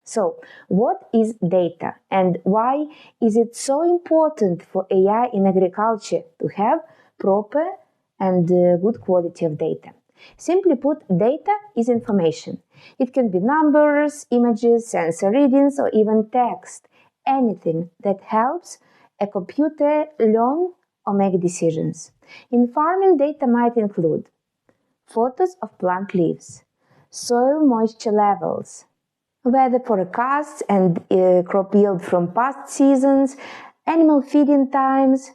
So, what is data and why is it so important for AI in agriculture to have proper and good quality of data? Simply put, data is information. It can be numbers, images, sensor readings, or even text. Anything that helps a computer learn or make decisions. In farming, data might include photos of plant leaves, soil moisture levels, weather forecasts and crop yield from past seasons, animal feeding times,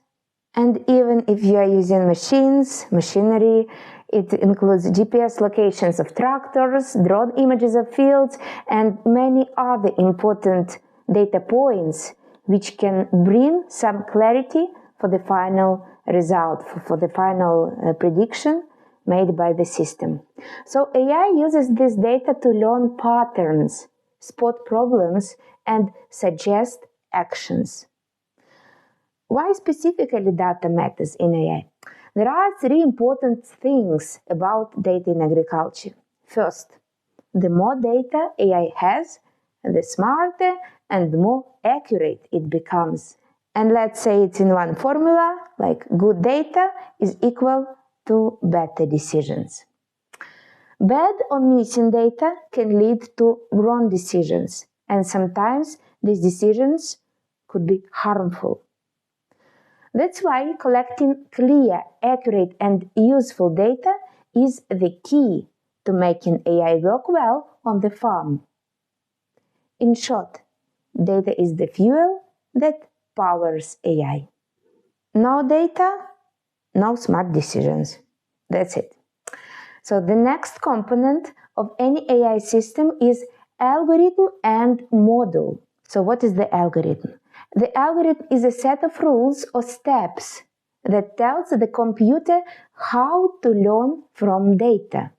and even if you are using machinery, it includes GPS locations of tractors, drone images of fields, and many other important data points which can bring some clarity for the final result, for the final prediction made by the system. So AI uses this data to learn patterns, spot problems, and suggest actions. Why specifically data matters in AI? There are three important things about data in agriculture. First, the more data AI has, the smarter and more accurate it becomes. And let's say it's in one formula, like good data is equal to better decisions. Bad or missing data can lead to wrong decisions, and sometimes these decisions could be harmful. That's why collecting clear, accurate, and useful data is the key to making AI work well on the farm. In short, data is the fuel that powers AI. No data, no smart decisions. That's it. So the next component of any AI system is algorithm and model. So what is the algorithm? The algorithm is a set of rules or steps that tells the computer how to learn from data.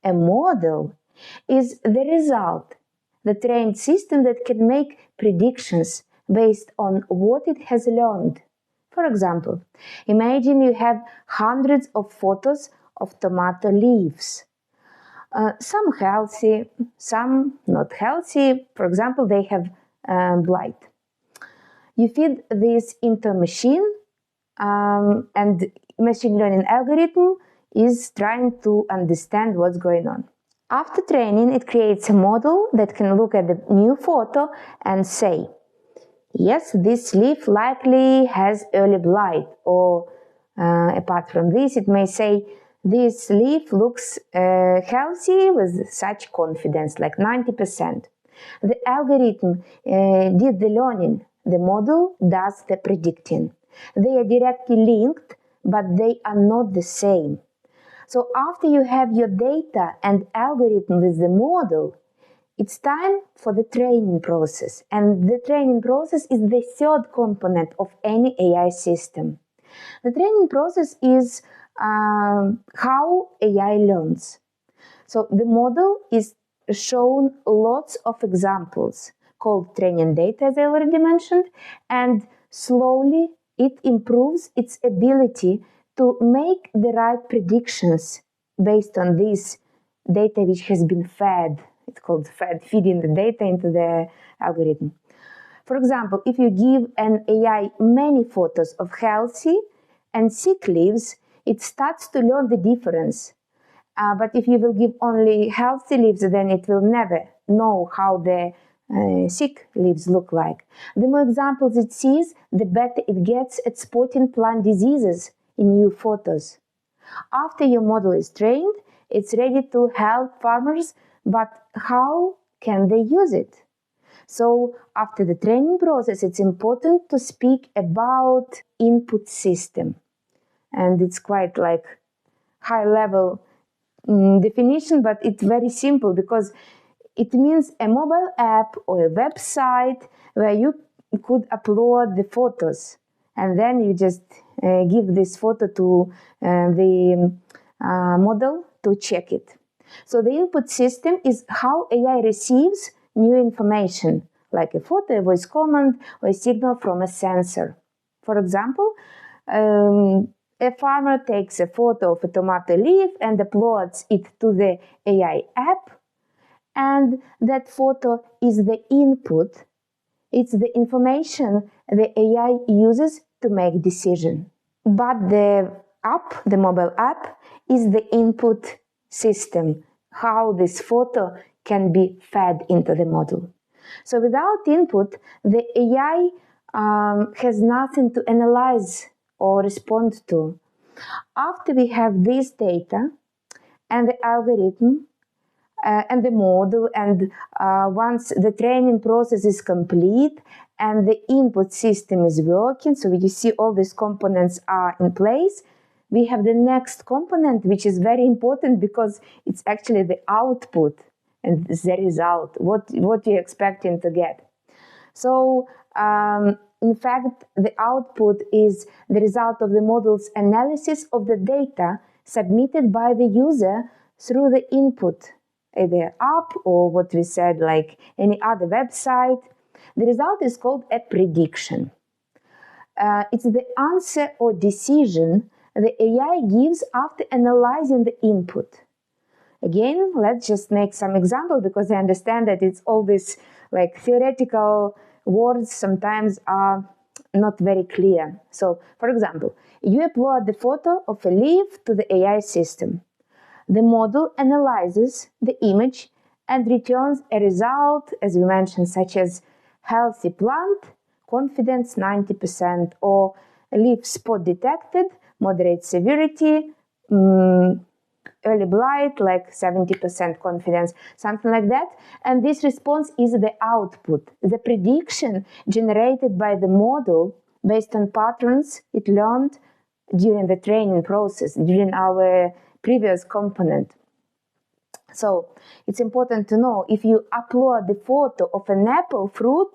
A model is the result, the trained system that can make predictions based on what it has learned. For example, imagine you have hundreds of photos of tomato leaves. Some healthy, some not healthy. For example, they have blight. You feed this into a machine, and machine learning algorithm is trying to understand what's going on. After training, it creates a model that can look at the new photo and say, yes, this leaf likely has early blight, or apart from this, it may say, this leaf looks healthy with such confidence, like 90%. The algorithm did the learning. The model does the predicting. They are directly linked, but they are not the same. So after you have your data and algorithm with the model, it's time for the training process. And the training process is the third component of any AI system. The training process is how AI learns. So the model is shown lots of examples called training data, as I already mentioned, and slowly it improves its ability to make the right predictions based on this data which has been fed. It's called feeding the data into the algorithm. For example, if you give an AI many photos of healthy and sick leaves, it starts to learn the difference. But if you will give only healthy leaves, then it will never know how the sick leaves look like. The more examples it sees, the better it gets at spotting plant diseases in new photos. After your model is trained, it's ready to help farmers, but how can they use it? So after the training process, it's important to speak about input system. And it's quite like high-level definition, but it's very simple because it means a mobile app or a website where you could upload the photos, and then you just give this photo to the model to check it. So the input system is how AI receives new information, like a photo, a voice command, or a signal from a sensor. For example, a farmer takes a photo of a tomato leaf and uploads it to the AI app, and that photo is the input. It's the information the AI uses to make decision. But the app, the mobile app, is the input system, how this photo can be fed into the model. So without input, the AI has nothing to analyze or respond to. After we have this data and the algorithm and the model, and once the training process is complete and the input system is working, so you see all these components are in place, we have the next component, which is very important because it's actually the output and the result, what you're expecting to get. So in fact, the output is the result of the model's analysis of the data submitted by the user through the input, either app or what we said, like any other website. The result is called a prediction. It's the answer or decision the AI gives after analyzing the input. Again, let's just make some example because I understand that it's all these like theoretical words sometimes are not very clear. So, for example, you upload the photo of a leaf to the AI system. The model analyzes the image and returns a result, as we mentioned, such as healthy plant, confidence 90%, or leaf spot detected, moderate severity, early blight, like 70% confidence, something like that. And this response is the output, the prediction generated by the model based on patterns it learned during the training process, during our previous component. So it's important to know if you upload the photo of an apple fruit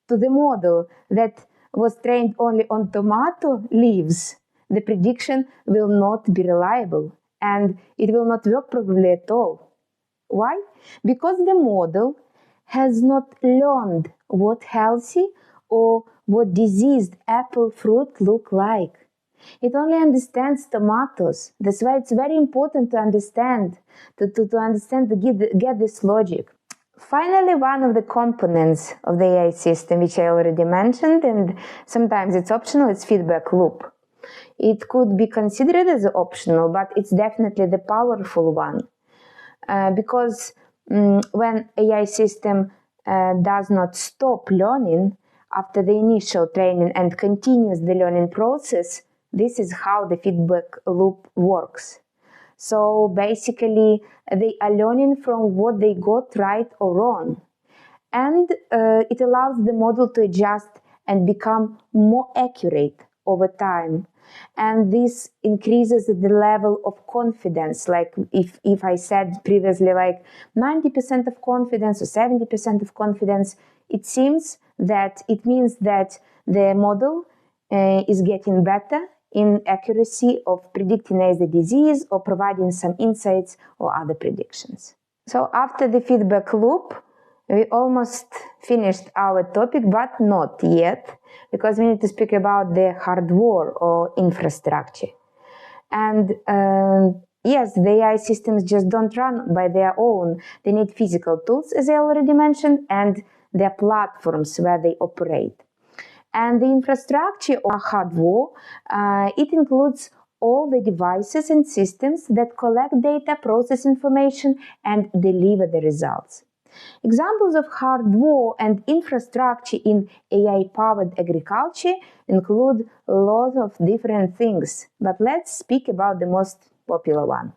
to the model that was trained only on tomato leaves, the prediction will not be reliable and it will not work probably at all. Why? Because the model has not learned what healthy or what diseased apple fruit look like. It only understands tomatoes. That's why it's very important to understand, to get this logic. Finally, one of the components of the AI system, which I already mentioned, and sometimes it's optional, it's feedback loop. It could be considered as optional, but it's definitely the powerful one. Because when AI system does not stop learning after the initial training and continues the learning process, this is how the feedback loop works. So basically, they are learning from what they got right or wrong. And it allows the model to adjust and become more accurate over time. And this increases the level of confidence. Like if I said previously, like 90% of confidence or 70% of confidence, it seems that it means that the model is getting better in accuracy of predicting either disease or providing some insights or other predictions. So after the feedback loop, we almost finished our topic, but not yet, because we need to speak about the hardware or infrastructure. And yes, the AI systems just don't run by their own. They need physical tools, as I already mentioned, and their platforms where they operate. And the infrastructure or hardware, it includes all the devices and systems that collect data, process information, and deliver the results. Examples of hardware and infrastructure in AI-powered agriculture include a lot of different things, but let's speak about the most popular one.